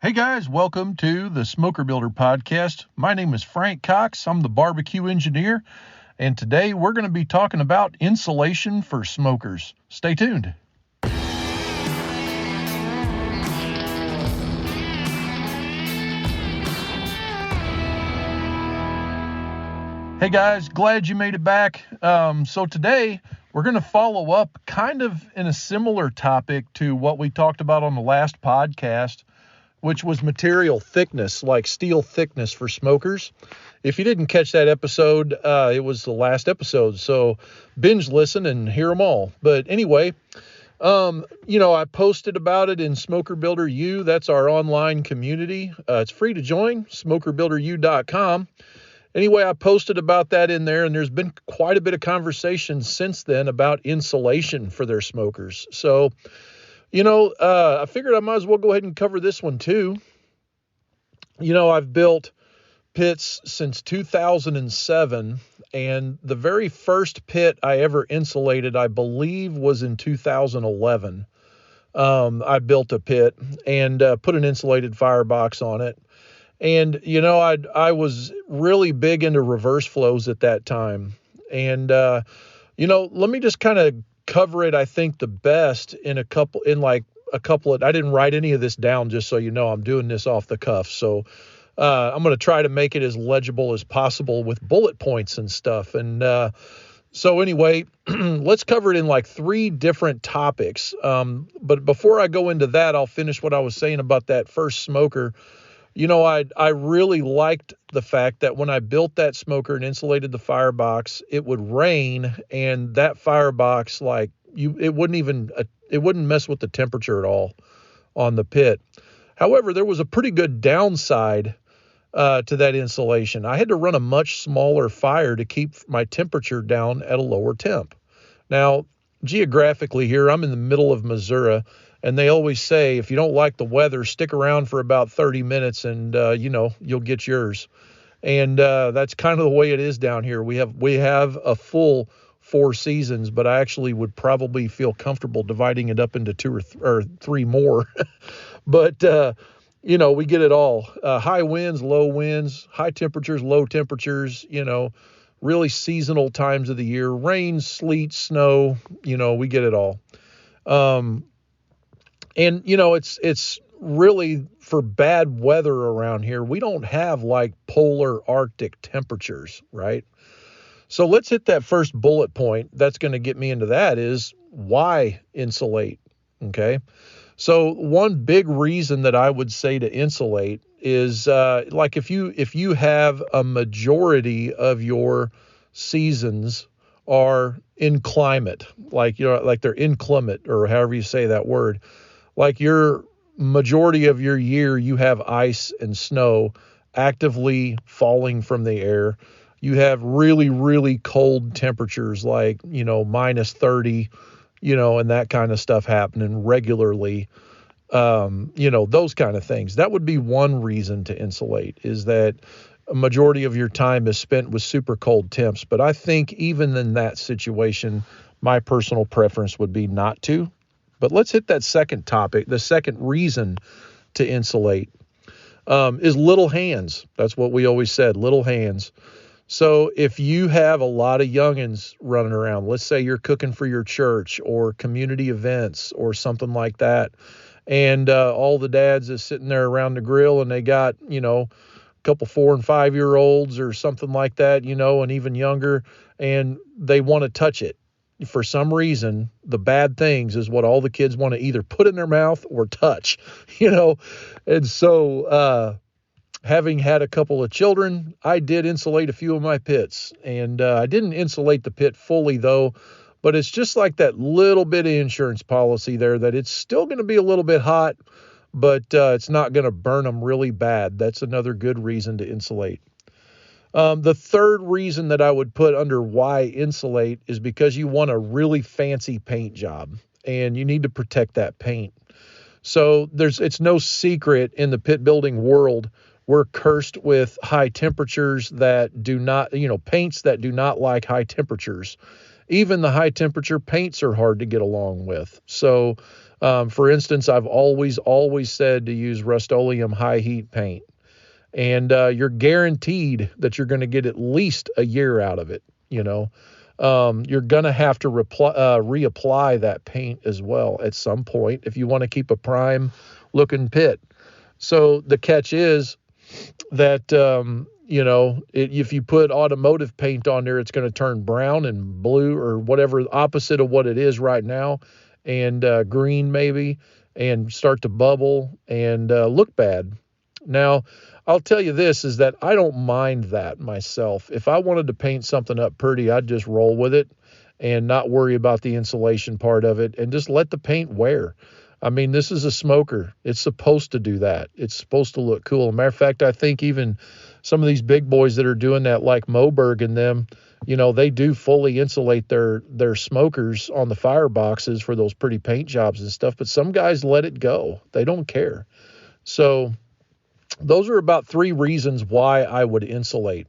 Hey guys, welcome to the SmokerBuilder Podcast. My name is Frank Cox. I'm the barbecue engineer, and today we're going to be talking about insulation for smokers. Stay tuned. Hey guys, glad you made it back. So today we're going to follow up kind of in a similar topic to what we talked about on the last podcast, which was material thickness, like steel thickness for smokers. If you didn't catch that episode, it was the last episode, so binge listen and hear them all. But anyway, I posted about it in Smoker Builder U. That's our online community. It's free to join, SmokerBuilderU.com. Anyway, I posted about that in there, and there's been quite a bit of conversation since then about insulation for their smokers. So, I figured I might as well go ahead and cover this one too. I've built pits since 2007, and the very first pit I ever insulated, I believe, was in 2011. I built a pit and put an insulated firebox on it. And, I was really big into reverse flows at that time. And, let me just kind of cover it, I think, the best in a couple of, I didn't write any of this down, just so you know, I'm doing this off the cuff. So I'm going to try to make it as legible as possible with bullet points and stuff. And so anyway, let's cover it in like three different topics. But before I go into that, I'll finish what I was saying about that first smoker. I really liked the fact that when I built that smoker and insulated the firebox, it would rain, and that firebox, it wouldn't mess with the temperature at all on the pit. However, there was a pretty good downside to that insulation. I had to run a much smaller fire to keep my temperature down at a lower temp. Now, geographically here, I'm in the middle of Missouri, and they always say, if you don't like the weather, stick around for about 30 minutes and, you'll get yours. And that's kind of the way it is down here. We have a full 4 seasons, but I actually would probably feel comfortable dividing it up into 2 or 3 more. But, we get it all. High winds, low winds, high temperatures, low temperatures, really seasonal times of the year, rain, sleet, snow, we get it all. And, it's really for bad weather around here. We don't have like polar Arctic temperatures, right? So let's hit that first bullet point. That's going to get me into that is why insulate, okay? So one big reason that I would say to insulate is if you have a majority of your seasons are in climate, like they're inclement, or however you say that word. Like your majority of your year, you have ice and snow actively falling from the air. You have really, really cold temperatures, like, minus 30, and that kind of stuff happening regularly. Those kind of things. That would be one reason to insulate, is that a majority of your time is spent with super cold temps. But I think even in that situation, my personal preference would be not to. But let's hit that second topic. The second reason to insulate is little hands. That's what we always said, little hands. So if you have a lot of youngins running around, let's say you're cooking for your church or community events or something like that, and all the dads is sitting there around the grill and they got, a couple 4 and 5 year olds or something like that, and even younger, and they want to touch it. For some reason, the bad things is what all the kids want to either put in their mouth or touch, And so, having had a couple of children, I did insulate a few of my pits, and I didn't insulate the pit fully though, but it's just like that little bit of insurance policy there that it's still going to be a little bit hot, but it's not going to burn them really bad. That's another good reason to insulate. The third reason that I would put under why insulate is because you want a really fancy paint job and you need to protect that paint. So it's no secret in the pit building world, we're cursed with high temperatures that do not, paints that do not like high temperatures. Even the high temperature paints are hard to get along with. So For instance, I've always said to use Rust-Oleum high heat paint, and you're guaranteed that you're going to get at least a year out of it. You're going to have to reapply that paint as well at some point if you want to keep a prime looking pit. So the catch is that, if you put automotive paint on there, it's going to turn brown and blue or whatever, opposite of what it is right now, and green maybe, and start to bubble and look bad. Now, I'll tell you this, is that I don't mind that myself. If I wanted to paint something up pretty, I'd just roll with it and not worry about the insulation part of it and just let the paint wear. I mean, this is a smoker. It's supposed to do that. It's supposed to look cool. As a matter of fact, I think even some of these big boys that are doing that, like Moberg and them, they do fully insulate their smokers on the fireboxes for those pretty paint jobs and stuff. But some guys let it go. They don't care. So those are about 3 reasons why I would insulate.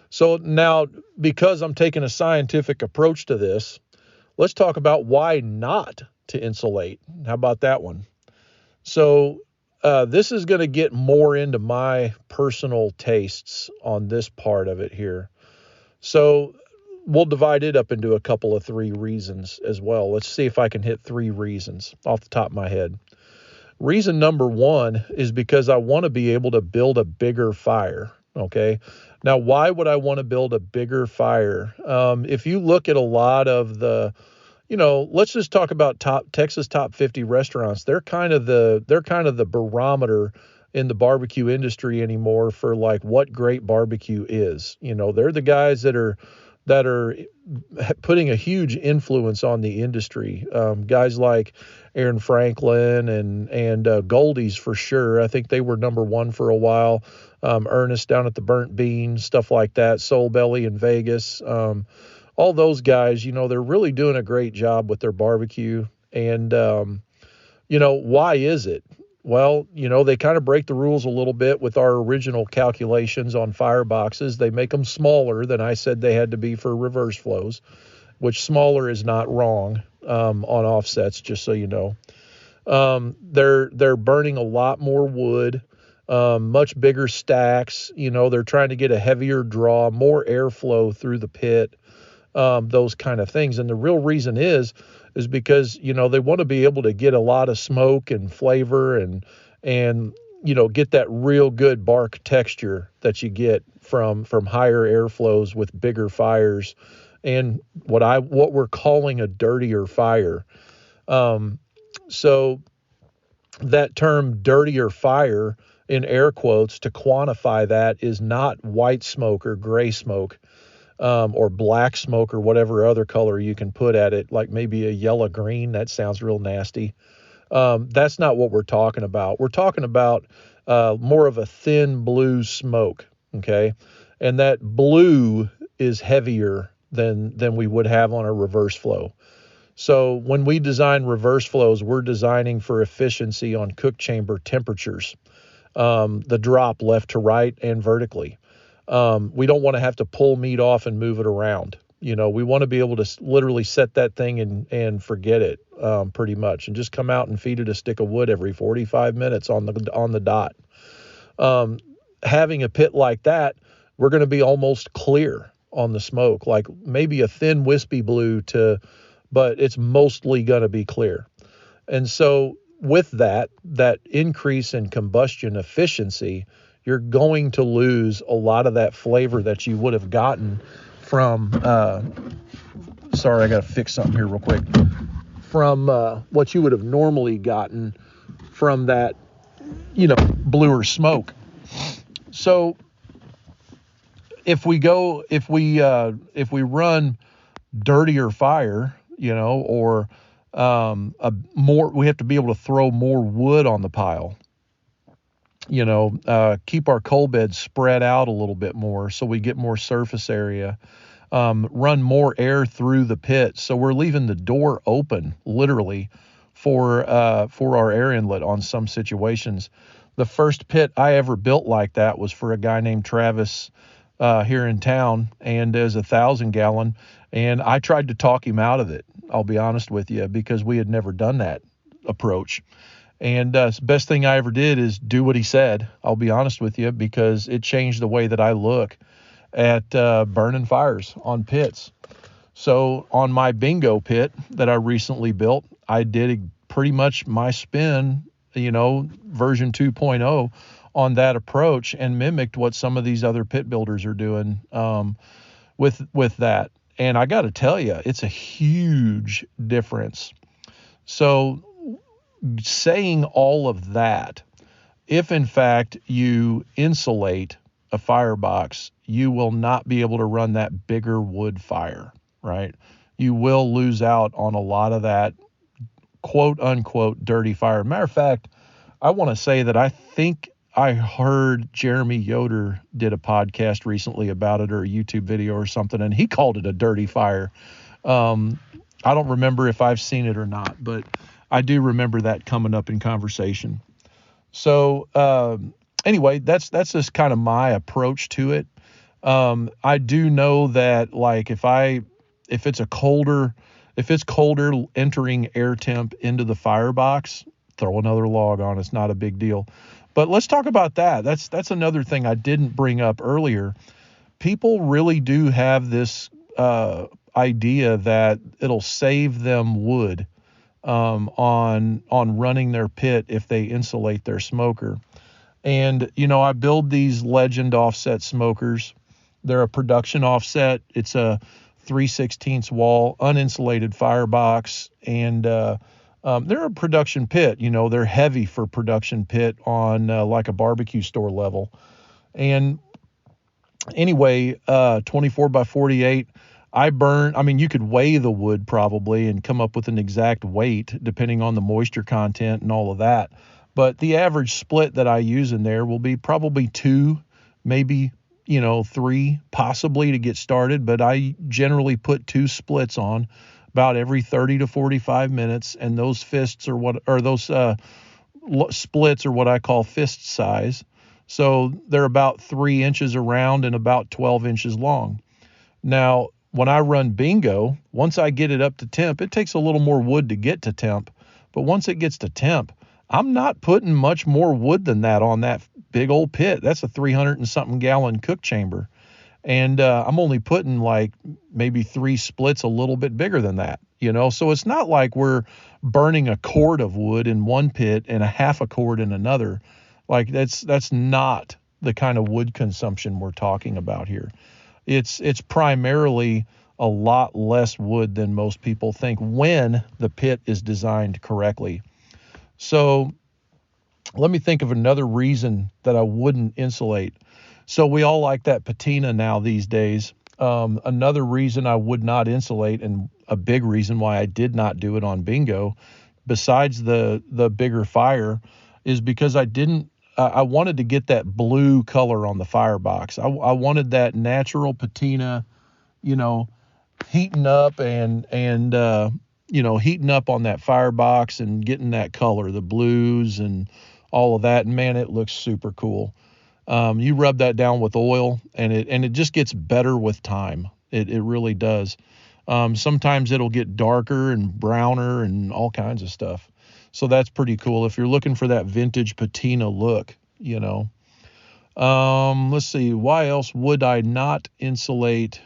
So now, because I'm taking a scientific approach to this, let's talk about why not to insulate. How about that one? So this is going to get more into my personal tastes on this part of it here. So we'll divide it up into a couple of 3 reasons as well. Let's see if I can hit 3 reasons off the top of my head. Reason number 1 is because I want to be able to build a bigger fire. Okay. Now, why would I want to build a bigger fire? If you look at a lot of the, let's just talk about Texas top 50 restaurants. They're kind of the barometer in the barbecue industry anymore for like what great barbecue is. They're the guys that are putting a huge influence on the industry. Guys like Aaron Franklin and Goldie's for sure. I think they were number 1 for a while. Ernest down at the Burnt Bean, stuff like that. Soul Belly in Vegas. All those guys, they're really doing a great job with their barbecue. And, why is it? Well, they kind of break the rules a little bit with our original calculations on fireboxes. They make them smaller than I said they had to be for reverse flows, which smaller is not wrong on offsets, just so you know. They're burning a lot more wood, much bigger stacks. They're trying to get a heavier draw, more airflow through the pit, those kind of things. And the real reason is because, they want to be able to get a lot of smoke and flavor and get that real good bark texture that you get from higher airflows with bigger fires and what we're calling a dirtier fire. So that term dirtier fire in air quotes to quantify that is not white smoke or gray smoke. Or black smoke or whatever other color you can put at it, like maybe a yellow green. That sounds real nasty. That's not what we're talking about. We're talking about more of a thin blue smoke, okay? And that blue is heavier than we would have on a reverse flow. So when we design reverse flows, we're designing for efficiency on cook chamber temperatures, the drop left to right and vertically. We don't want to have to pull meat off and move it around. We want to be able to literally set that thing and forget it, pretty much, and just come out and feed it a stick of wood every 45 minutes on the dot. Having a pit like that, we're going to be almost clear on the smoke, like maybe a thin wispy blue but it's mostly going to be clear. And so with that increase in combustion efficiency, you're going to lose a lot of that flavor that you would have gotten from, sorry, I got to fix something here real quick, from what you would have normally gotten from that, bluer smoke. So if we run dirtier fire, or we have to be able to throw more wood on the pile. Keep our coal beds spread out a little bit more so we get more surface area, run more air through the pit. So we're leaving the door open literally for our air inlet on some situations. The first pit I ever built like that was for a guy named Travis here in town, and there's 1,000 gallon. And I tried to talk him out of it. I'll be honest with you, because we had never done that. approach. And the best thing I ever did is do what he said. I'll be honest with you, because it changed the way that I look at burning fires on pits. So on my bingo pit that I recently built, I did pretty much my spin, version 2.0 on that approach, and mimicked what some of these other pit builders are doing with that. And I got to tell you, it's a huge difference. So saying all of that, if in fact you insulate a firebox, you will not be able to run that bigger wood fire, right? You will lose out on a lot of that quote unquote dirty fire. Matter of fact, I want to say that I think I heard Jeremy Yoder did a podcast recently about it, or a YouTube video or something, and he called it a dirty fire. I don't remember if I've seen it or not, but I do remember that coming up in conversation. So anyway, that's just kind of my approach to it. I do know that, like, if it's colder entering air temp into the firebox, throw another log on. It's not a big deal. But let's talk about that. That's another thing I didn't bring up earlier. People really do have this idea that it'll save them wood on running their pit if they insulate their smoker. And I build these Legend offset smokers. They're a production offset. It's a 3/16 wall, uninsulated firebox, and they're a production pit. They're heavy for production pit on like a barbecue store level. And anyway, 24 by 48, you could weigh the wood probably and come up with an exact weight depending on the moisture content and all of that. But the average split that I use in there will be probably 2, maybe 3 possibly to get started. But I generally put 2 splits on about every 30 to 45 minutes. And those splits are what I call fist size. So they're about 3 inches around and about 12 inches long. Now, when I run bingo, once I get it up to temp, it takes a little more wood to get to temp. But once it gets to temp, I'm not putting much more wood than that on that big old pit. That's a 300 and something gallon cook chamber. And I'm only putting like maybe 3 splits a little bit bigger than that, So it's not like we're burning a cord of wood in one pit and a half a cord in another. Like that's not the kind of wood consumption we're talking about here. It's primarily a lot less wood than most people think when the pit is designed correctly. So let me think of another reason that I wouldn't insulate. So we all like that patina now these days. Another reason I would not insulate, and a big reason why I did not do it on bingo, besides the bigger fire, is because I wanted to get that blue color on the firebox. I wanted that natural patina, heating up and heating up on that firebox and getting that color, the blues and all of that. And man, it looks super cool. You rub that down with oil and it just gets better with time. It really does. Sometimes it'll get darker and browner and all kinds of stuff. So that's pretty cool if you're looking for that vintage patina look, Let's see, why else would I not insulate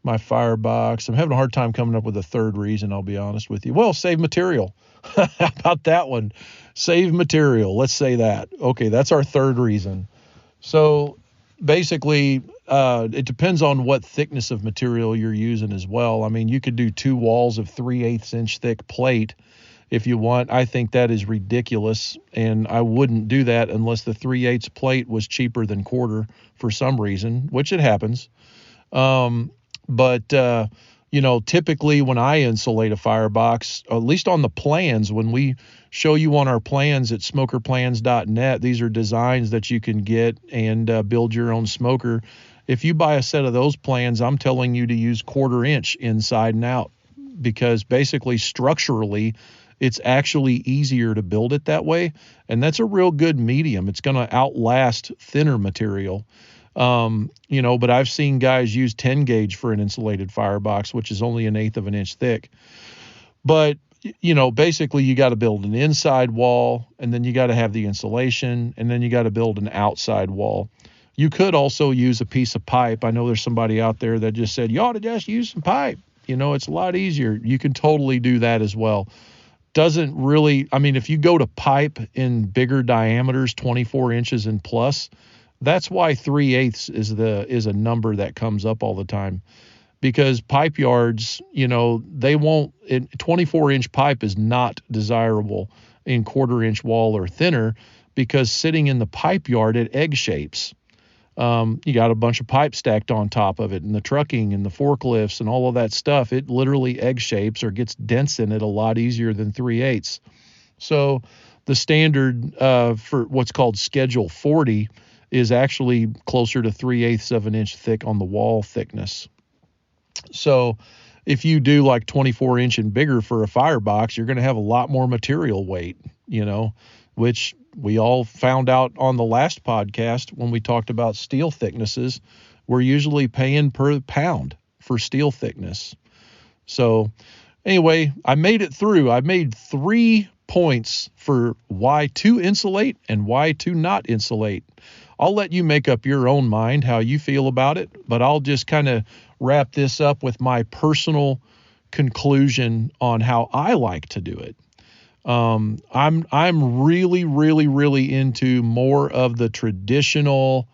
my firebox? I'm having a hard time coming up with a third reason, I'll be honest with you. Well, save material. How about that one? Save material. Let's say that. Okay, that's our third reason. So basically, it depends on what thickness of material you're using as well. I mean, you could do 2 walls of 3/8 inch thick plate if you want. I think that is ridiculous, and I wouldn't do that unless the 3/8 plate was cheaper than quarter for some reason, which it happens. But typically when I insulate a firebox, at least on the plans, when we show you on our plans at smokerplans.net, these are designs that you can get and build your own smoker. If you buy a set of those plans, I'm telling you to use 1/4 inch inside and out, because basically structurally, it's actually easier to build it that way. And that's a real good medium. It's going to outlast thinner material. But I've seen guys use 10 gauge for an insulated firebox, which is only 1/8 of an inch thick. But basically you got to build an inside wall, and then you got to have the insulation, and then you got to build an outside wall. You could also use a piece of pipe. I know there's somebody out there that just said, you ought to just use some pipe. It's a lot easier. You can totally do that as well. Doesn't really, if you go to pipe in bigger diameters, 24 inches and plus, that's why 3/8 is a number that comes up all the time. Because pipe yards, they won't, 24-inch pipe is not desirable in 1/4-inch wall or thinner, because sitting in the pipe yard, it egg shapes. You got a bunch of pipe stacked on top of it, and the trucking and the forklifts and all of that stuff, it literally egg shapes or gets dents in it a lot easier than 3/8. So the standard for what's called Schedule 40 is actually closer to 3/8 of an inch thick on the wall thickness. So if you do like 24-inch and bigger for a firebox, you're going to have a lot more material weight, which we all found out on the last podcast when we talked about steel thicknesses. We're usually paying per pound for steel thickness. So anyway, I made it through. I made 3 points for why to insulate and why to not insulate. I'll let you make up your own mind how you feel about it, but I'll just kind of wrap this up with my personal conclusion on how I like to do it. I'm really, really, really into more of the traditional,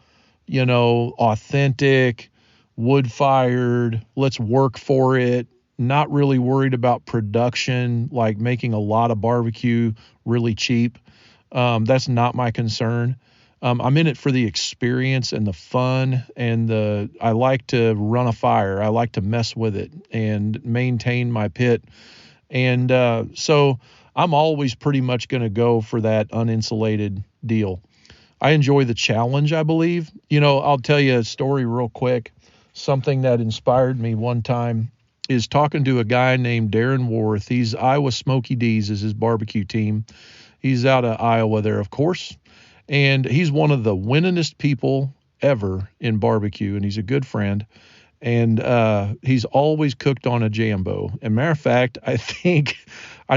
authentic, wood-fired, let's work for it, not really worried about production, like making a lot of barbecue really cheap. That's not my concern. I'm in it for the experience and the fun, and I like to run a fire. I like to mess with it and maintain my pit. And so I'm always pretty much going to go for that uninsulated deal. I enjoy the challenge, I believe. I'll tell you a story real quick. Something that inspired me one time is talking to a guy named Darren Worth. He's Iowa Smoky D's is his barbecue team. He's out of Iowa there, of course. And he's one of the winningest people ever in barbecue, and he's a good friend. And he's always cooked on a Jambo. And matter of fact, I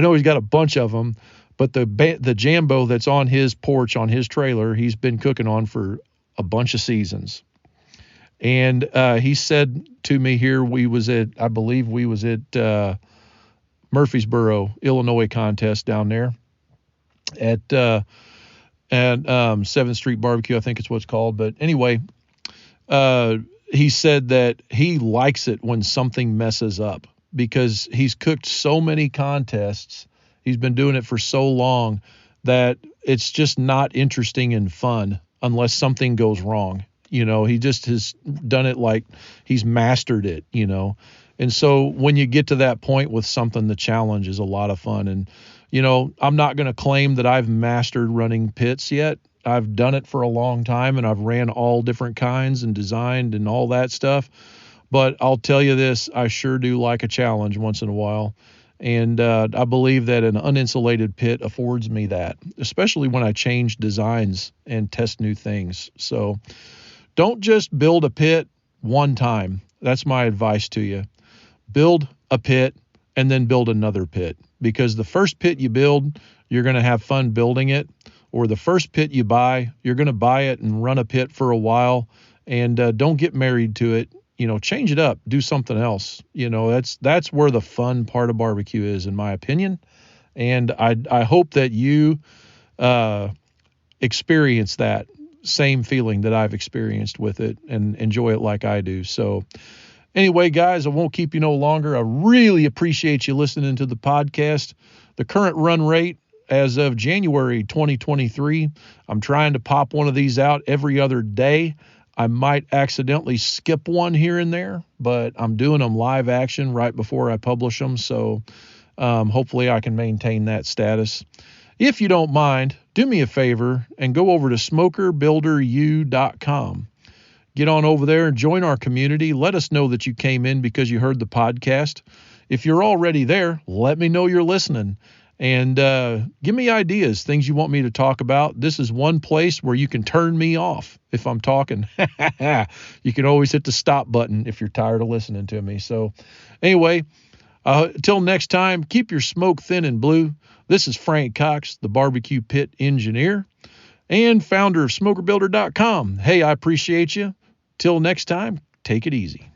know he's got a bunch of them, but the Jambo that's on his porch, on his trailer, he's been cooking on for a bunch of seasons. And he said to me here, I believe we was at Murfreesboro, Illinois contest down there at 7th Street Barbecue, I think it's what it's called. But anyway, he said that he likes it when something messes up, because he's cooked so many contests. He's been doing it for so long that it's just not interesting and fun unless something goes wrong. He just has done it like he's mastered it, And so when you get to that point with something, the challenge is a lot of fun. And I'm not going to claim that I've mastered running pits yet. I've done it for a long time, and I've ran all different kinds and designed and all that stuff. But I'll tell you this, I sure do like a challenge once in a while. And I believe that an uninsulated pit affords me that, especially when I change designs and test new things. So don't just build a pit one time. That's my advice to you. Build a pit and then build another pit, because the first pit you build, you're going to have fun building it, or the first pit you buy, you're going to buy it and run a pit for a while, and don't get married to it. Change it up, do something else. That's where the fun part of barbecue is, in my opinion. And I hope that you experience that same feeling that I've experienced with it and enjoy it like I do. So anyway, guys, I won't keep you no longer. I really appreciate you listening to the podcast. The current run rate as of January 2023, I'm trying to pop one of these out every other day. I might accidentally skip one here and there, but I'm doing them live action right before I publish them. So hopefully I can maintain that status. If you don't mind, do me a favor and go over to SmokerBuilderU.com. Get on over there and join our community. Let us know that you came in because you heard the podcast. If you're already there, let me know you're listening. And give me ideas, things you want me to talk about. This is one place where you can turn me off if I'm talking. You can always hit the stop button if you're tired of listening to me. So anyway, Till next time, keep your smoke thin and blue. This is Frank Cox, the barbecue pit engineer and founder of SmokerBuilder.com. Hey, I appreciate you. Till next time, take it easy.